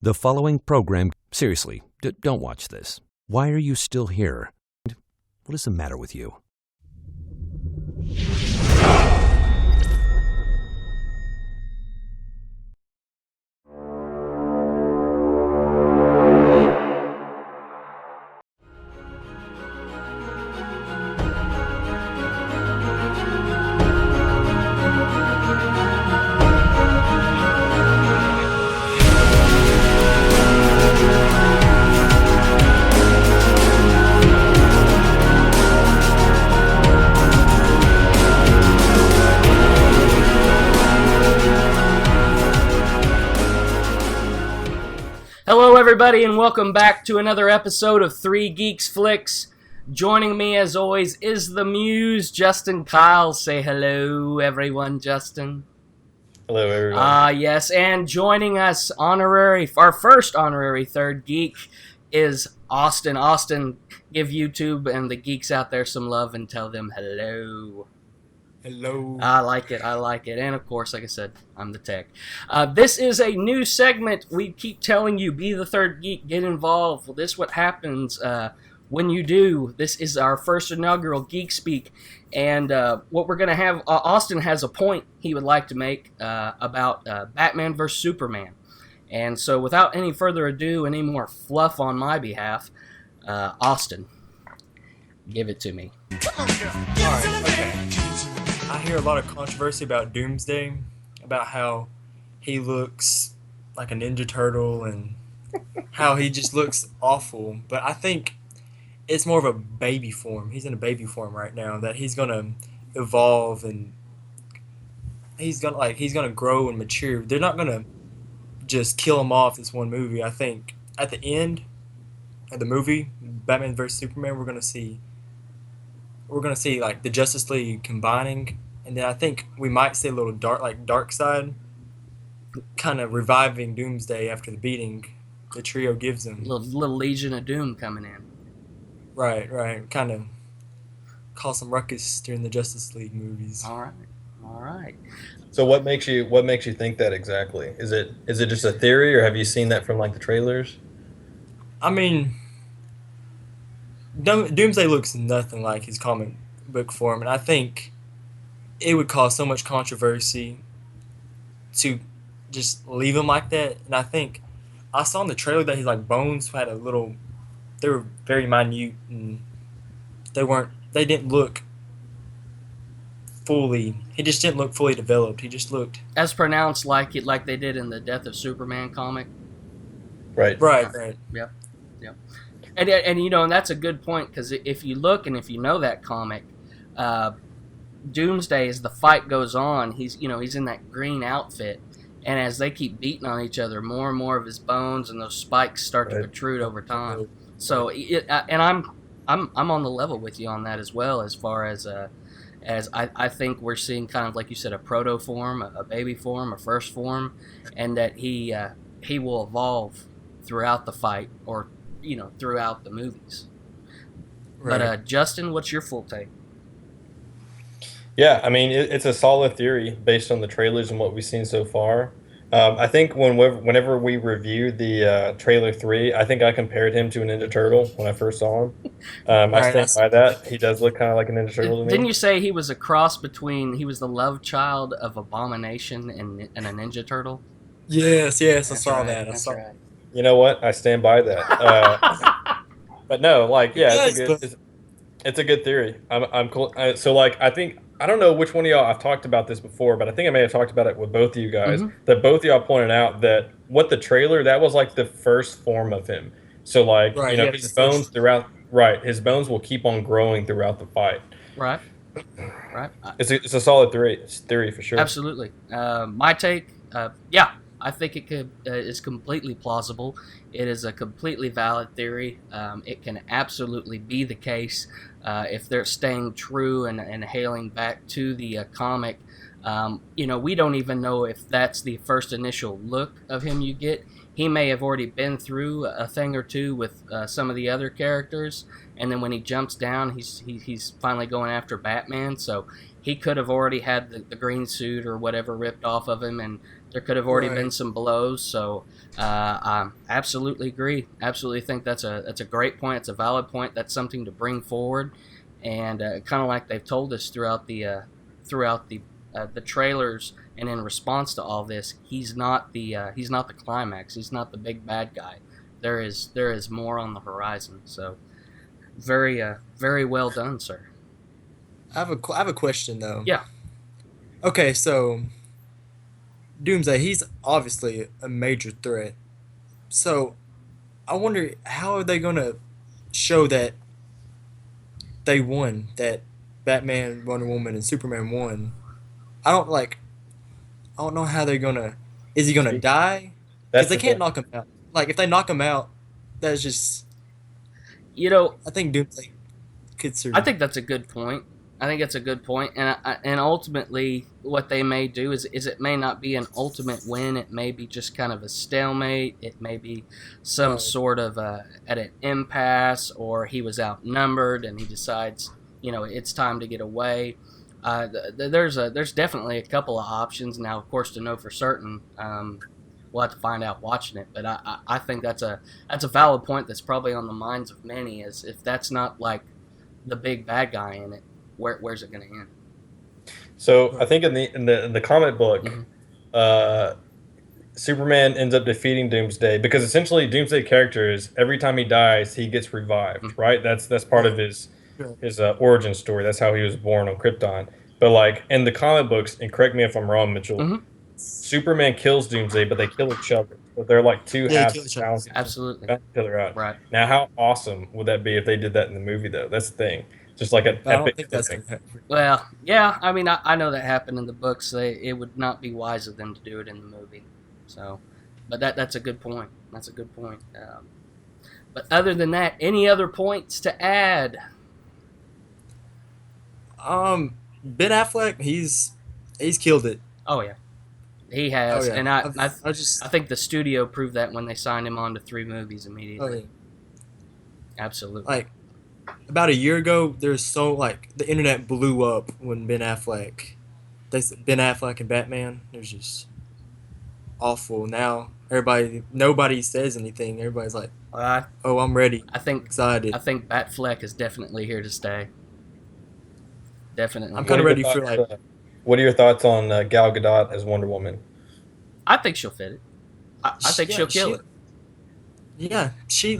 The following program, seriously, don't watch this. Why are you still here? What is the matter with you? Hello everybody and welcome back to another episode of 3 Geeks Flix. Joining me as always is the Muse, Justin Kyle. Say hello everyone, Justin. Hello everyone. Yes, and joining us our first honorary third geek is Austin. Austin, give YouTube and the geeks out there some love and tell them hello. Hello. I like it. And of course, like I said, I'm the tech. This is a new segment. We keep telling you, be the third geek, get involved. Well, this is what happens when you do. This is our first inaugural Geek Speek. And what we're going to have, Austin has a point he would like to make about Batman vs. Superman. And so without any further ado, any more fluff on my behalf, Austin, give it to me. Alright, okay. I hear a lot of controversy about Doomsday, about how he looks like a Ninja Turtle and how he just looks awful. But I think it's more of a baby form. He's in a baby form right now, that he's gonna evolve and he's gonna grow and mature. They're not gonna just kill him off this one movie. I think at the end of the movie, Batman vs. Superman, we're gonna see like the Justice League combining, and then I think we might see a little dark side kind of reviving Doomsday after the beating the trio gives him. Little Legion of Doom coming in. Right. Kind of cause some ruckus during the Justice League movies. All right. So what makes you think that exactly? Is it just a theory, or have you seen that from like the trailers? I mean, Doomsday looks nothing like his comic book form, and I think it would cause so much controversy to just leave him like that. And I think I saw in the trailer that his like bones had they were very minute, and they didn't look fully. He just didn't look fully developed. He just looked as pronounced like they did in the Death of Superman comic. Right. Yep. And you know, and that's a good point, because if you look and if you know that comic, Doomsday, as the fight goes on, he's in that green outfit, and as they keep beating on each other, more and more of his bones and those spikes start to protrude over time. So, and I'm on the level with you on that as well, as far as I think we're seeing kind of like you said, a proto form, a baby form, a first form, and that he will evolve throughout the fight, or throughout the movies. Right. But Justin, what's your full take? Yeah, I mean, it's a solid theory based on the trailers and what we've seen so far. I think whenever we reviewed the trailer 3, I think I compared him to a Ninja Turtle when I first saw him. I stand by that. He does look kind of like a Ninja Turtle to me. Didn't you say he was a cross between, he was the love child of Abomination and a Ninja Turtle? Yes, I saw that. Right. You know what? I stand by that. But no, like, yeah, it's a good theory. I'm cool. So, like, I don't know which one of y'all, I've talked about this before, but I think I may have talked about it with both of you guys, that both of y'all pointed out that what the trailer, that was like the first form of him. So, like, his bones his bones will keep on growing throughout the fight. Right. It's a solid theory for sure. Absolutely. My take, I think it's completely plausible. It is a completely valid theory. It can absolutely be the case if they're staying true and hailing back to the comic. We don't even know if that's the first initial look of him you get. He may have already been through a thing or two with some of the other characters, and then when he jumps down, he's finally going after Batman. So he could have already had the green suit or whatever ripped off of him, and There could have already Right. been some blows. So I absolutely agree. Absolutely think that's a great point. It's a valid point. That's something to bring forward, and kind of like they've told us throughout the trailers, and in response to all this, he's not the climax. He's not the big bad guy. There is more on the horizon. So very well done, sir. I have a question though. Yeah. Okay, so Doomsday, he's obviously a major threat. So I wonder how are they gonna show that they won, that Batman, Wonder Woman, and Superman won. I don't know how they're gonna. Is he gonna See, die? That's Because they the can't thing. knock him out. Like if they knock him out, that's just. You know, I think Doomsday could I survive. think that's a good point. I think it's a good point, and ultimately, what they may do is it may not be an ultimate win. It may be just kind of a stalemate. It may be some Right. sort of at an impasse, or he was outnumbered and he decides, it's time to get away. There's definitely a couple of options now. Of course, to know for certain, we'll have to find out watching it. But I think that's a valid point. That's probably on the minds of many. Is if that's not like the big bad guy in it. Where's it going to end? So I think in the comic book, Mhm. Superman ends up defeating Doomsday because essentially Doomsday characters every time he dies he gets revived, Mhm. right? That's part of his origin story. That's how he was born on Krypton. But like in the comic books, and correct me if I'm wrong, Mitchell, Mhm. Superman kills Doomsday, but they kill each other. But they're like two Yeah, half kill each other. talented Absolutely. balance each other out. Right. Now, how awesome would that be if they did that in the movie, though? That's the thing. Just like an But I don't epic think that's ending. gonna happen. Well, yeah. I mean, I know that happened in the books. It would not be wise of them to do it in the movie. So, but that's a good point. That's a good point. But other than that, any other points to add? Ben Affleck, he's killed it. Oh yeah, he Oh has, yeah, and I just. think the studio proved that when they signed him on to 3 movies Oh immediately. yeah. Absolutely. Like about a year ago, there's so like the internet blew up when Ben Affleck. Ben Affleck and Batman. It was just awful. Now nobody says anything. Everybody's like, I "Oh, I'm ready, I think excited." I think Batfleck is definitely here to stay. Definitely. I'm What kind are of your ready for thoughts, like. what are your thoughts on Gal Gadot as Wonder Woman? I think she'll fit it. I think she'll kill it. Yeah, she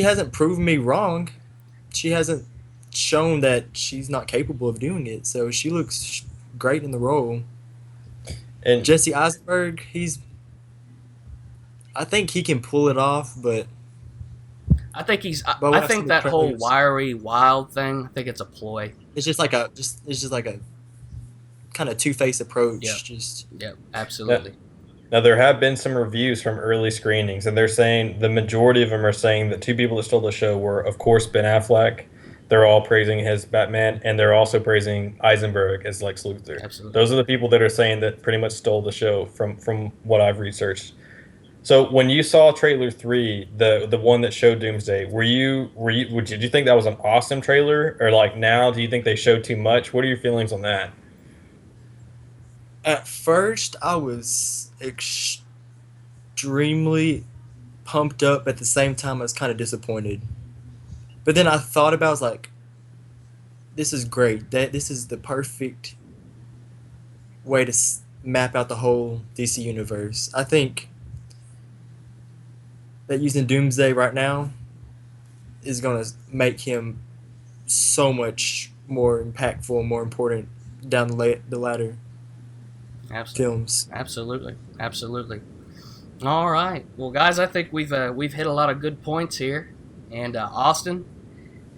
hasn't proven me wrong. She hasn't shown that she's not capable of doing it. So she looks great in the role. And Jesse Eisenberg, I think he can pull it off, but I think he's. But I I've seen think the that whole trailers. wiry, wild thing. I think it's a ploy. it's just like a kind of two-faced approach. Yep. Just Yeah, absolutely. now there have been some reviews from early screenings, and they're saying the majority of them are saying that 2 people that stole the show were, of course, Ben Affleck. They're all praising his Batman, and they're also praising Eisenberg as Lex Luthor. Absolutely. Those are the people that are saying that pretty much stole the show from what I've researched. So when you saw trailer 3, the one that showed Doomsday, did you think that was an awesome trailer, or like now do you think they showed too much? What are your feelings on that? at first, I was extremely pumped up. At the same time, I was kind of disappointed. But then I thought about, it, I was like, this is great. This is the perfect way to map out the whole DC universe. I think that using Doomsday right now is going to make him so much more impactful, more important down the ladder Absolutely. films. Absolutely. All right. Well, guys, I think we've hit a lot of good points here, and Austin,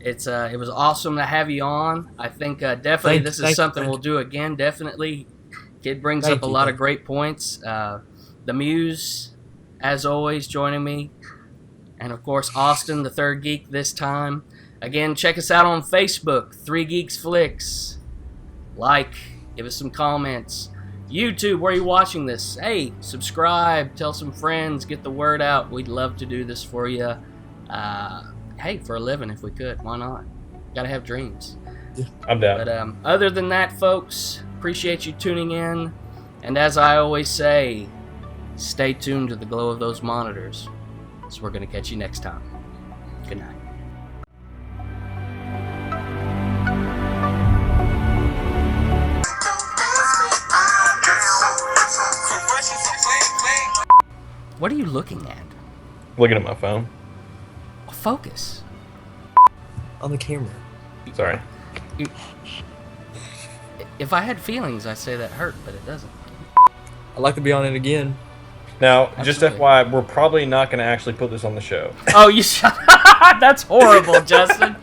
it was awesome to have you on. I think definitely this is something we'll do again. Definitely, kid brings up a lot of great points. The Muse, as always, joining me, and of course Austin, the third geek this time. Again, check us out on Facebook, 3 Geeks Flix. Like, give us some comments. YouTube, where are you watching this? Hey, subscribe, tell some friends, get the word out. We'd love to do this for you. Hey, for a living if we could. Why not? Gotta have dreams. I'm down. But other than that, folks, appreciate you tuning in. And as I always say, stay tuned to the glow of those monitors. So we're going to catch you next time. Good night. What are you looking at? Looking at my phone. Focus. On the camera. Sorry. If I had feelings, I'd say that hurt, but it doesn't. I'd like to be on it again. Now, just Absolutely. FYI, we're probably not going to actually put this on the show. Oh, you shut That's horrible, Justin.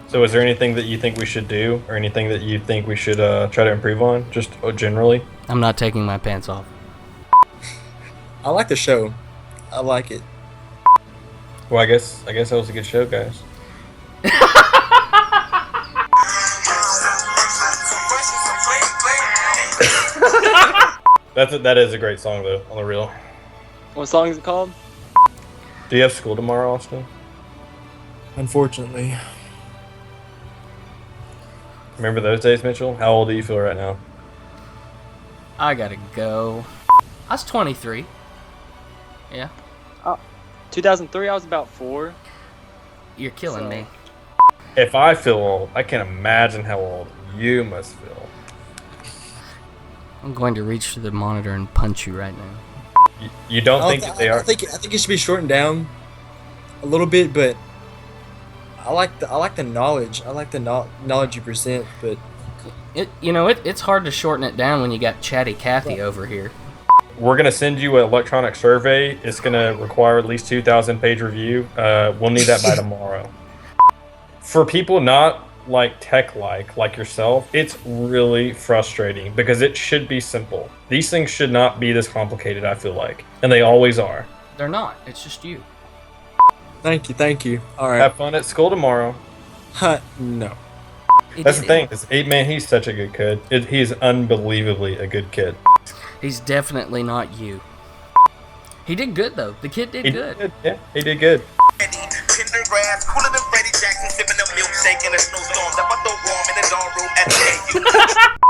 So is there anything that you think we should do or anything that you think we should try to improve on, just generally? I'm not taking my pants off. I like the show. I like it. Well, I guess that was a good show, guys. That is a great song, though, on the real. What song is it called? Do you have school tomorrow, Austin? Unfortunately. Remember those days, Mitchell? How old do you feel right now? I gotta go. I was 23. Yeah, 2003, I was about 4. you're killing me. If I feel old, I can't imagine how old you must feel. I'm going to reach for the monitor and punch you right now. You don't think that they are? I think it should be shortened down a little bit, but I like the knowledge. I like the knowledge you present, but It's hard to shorten it down when you got Chatty Cathy over here. We're going to send you an electronic survey. It's going to require at least 2,000 page review. We'll need that by tomorrow. For people not like yourself, it's really frustrating because it should be simple. These things should not be this complicated, I feel like. And they always are. They're not. It's just you. thank you. All right. Have fun at school tomorrow. No. That's the thing. He's such a good kid. He's unbelievably a good kid. He's definitely not you. He did good, though. The kid did good. Yeah, he did good. Tender grass, cooler than Freddie Jackson, sipping a milkshake in a snowstorm. That was so warm in the dorm room at the AU.